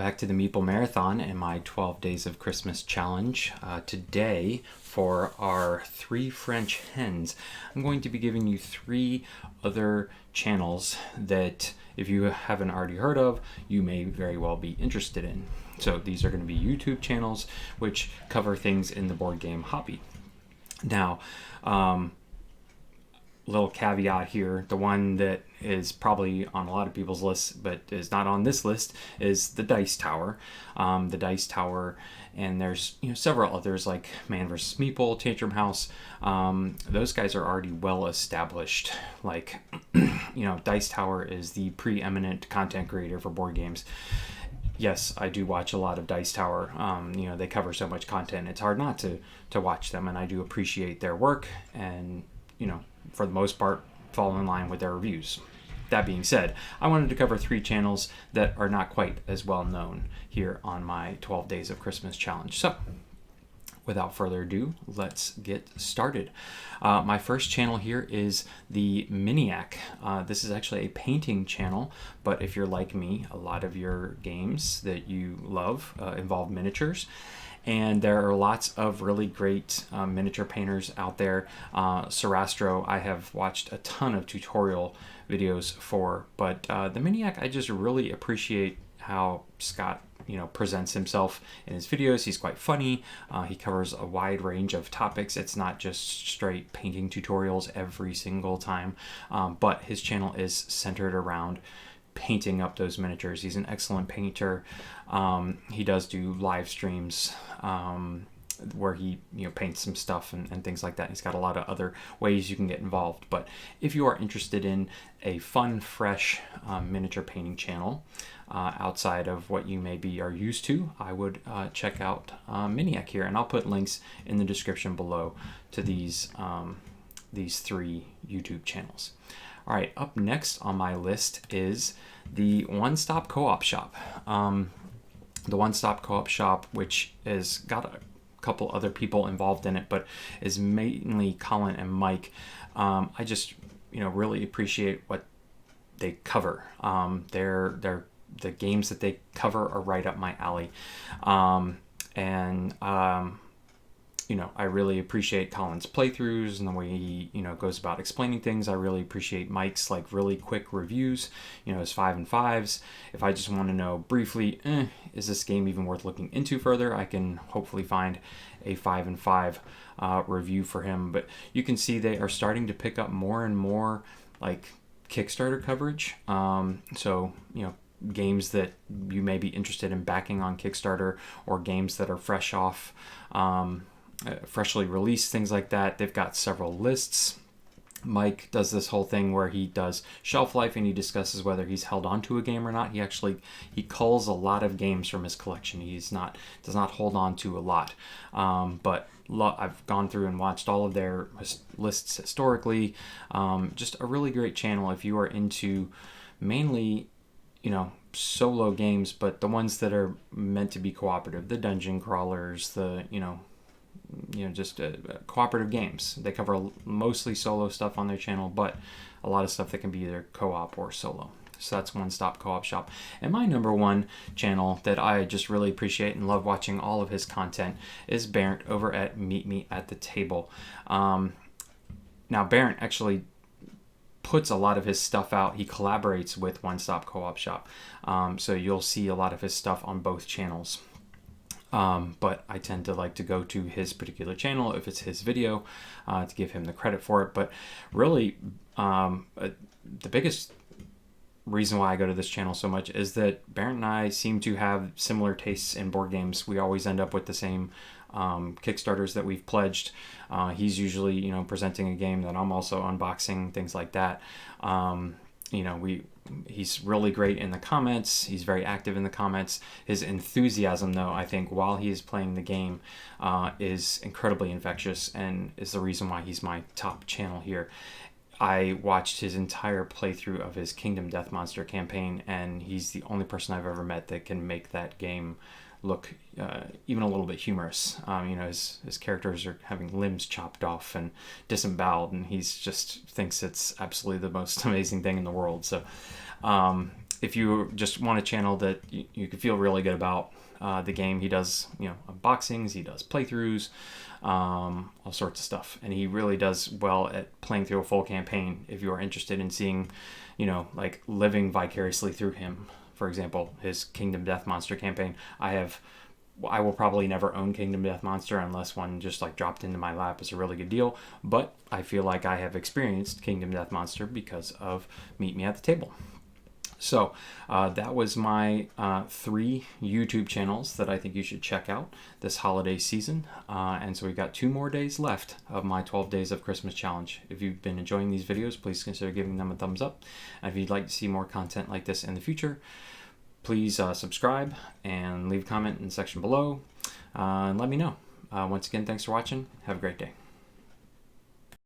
back to the Meeple Marathon and my 12 Days of Christmas challenge. Today, for our 3 French hens, I'm going to be giving you 3 other channels that, if you haven't already heard of, you may very well be interested in. So these are going to be YouTube channels which cover things in the board game hobby. Now, little caveat here, the one that is probably on a lot of people's lists but is not on this list is the Dice Tower. The Dice Tower, and there's several others like Man vs. Meeple, Tantrum House. Those guys are already well established. Like, Dice Tower is the preeminent content creator for board games. Yes, I do watch a lot of Dice Tower. They cover so much content, it's hard not to watch them, and I do appreciate their work and, for the most part, fall in line with their reviews. That being said, I wanted to cover 3 channels that are not quite as well known here on my 12 Days of Christmas challenge. So, without further ado, let's get started. My first channel here is the Miniac. This is actually a painting channel, but if you're like me, a lot of your games that you love involve miniatures. And there are lots of really great miniature painters out there. Sarastro, I have watched a ton of tutorial videos for, but the Miniac, I just really appreciate how Scott presents himself in his videos. He's quite funny. He covers a wide range of topics. It's not just straight painting tutorials every single time, but his channel is centered around painting up those miniatures. He's an excellent painter. He does do live streams where he paints some stuff and things like that. He's got a lot of other ways you can get involved. But if you are interested in a fun, fresh miniature painting channel outside of what you maybe are used to, I would check out Miniac here, and I'll put links in the description below to these 3 YouTube channels. All right, up next on my list is the One Stop Co-op Shop. The One Stop Co-op Shop, which has got a couple other people involved in it, but is mainly Colin and Mike. I just really appreciate what they cover. The games that they cover are right up my alley, I really appreciate Colin's playthroughs and the way he goes about explaining things. I really appreciate Mike's really quick reviews, his 5 and 5s. If I just want to know briefly, is this game even worth looking into further, I can hopefully find a 5 and 5 review for him. But you can see they are starting to pick up more and more Kickstarter coverage. So games that you may be interested in backing on Kickstarter, or games that are fresh off freshly released, things like that. They've got several lists. Mike does this whole thing where he does shelf life and he discusses whether he's held on to a game or not. He culls a lot of games from his collection. Does not hold on to a lot, but I've gone through and watched all of their lists historically. Just a really great channel if you are into mainly solo games, but the ones that are meant to be cooperative, the dungeon crawlers, the just cooperative games. They cover mostly solo stuff on their channel, but a lot of stuff that can be either co-op or solo. So that's One Stop Co-op Shop. And my number 1 channel that I just really appreciate and love watching all of his content is Barrett over at Meet Me at the Table. Now Barrett actually puts a lot of his stuff out. He collaborates with One Stop Co-op Shop. So you'll see a lot of his stuff on both channels. But I tend to like to go to his particular channel if it's his video to give him the credit for it. But really, the biggest reason why I go to this channel so much is that Barrett and I seem to have similar tastes in board games. We always end up with the same Kickstarters that we've pledged. He's usually presenting a game that I'm also unboxing, things like that. He's really great in the comments. He's very active in the comments. His enthusiasm, though, I think, while he is playing the game, is incredibly infectious and is the reason why he's my top channel here. I watched his entire playthrough of his Kingdom Death Monster campaign, and he's the only person I've ever met that can make that game look even a little bit humorous. His characters are having limbs chopped off and disemboweled, and he's just thinks it's absolutely the most amazing thing in the world. So if you just want a channel that you can feel really good about the game, he does, unboxings, he does playthroughs, all sorts of stuff. And he really does well at playing through a full campaign if you are interested in seeing, like living vicariously through him. For example, his Kingdom Death Monster campaign. I will probably never own Kingdom Death Monster unless one just like dropped into my lap as a really good deal. But I feel like I have experienced Kingdom Death Monster because of Meet Me at the Table. So that was my 3 YouTube channels that I think you should check out this holiday season. And so we've got 2 more days left of my 12 Days of Christmas Challenge. If you've been enjoying these videos, please consider giving them a thumbs up. And if you'd like to see more content like this in the future, please subscribe and leave a comment in the section below and let me know. Once again, thanks for watching. Have a great day.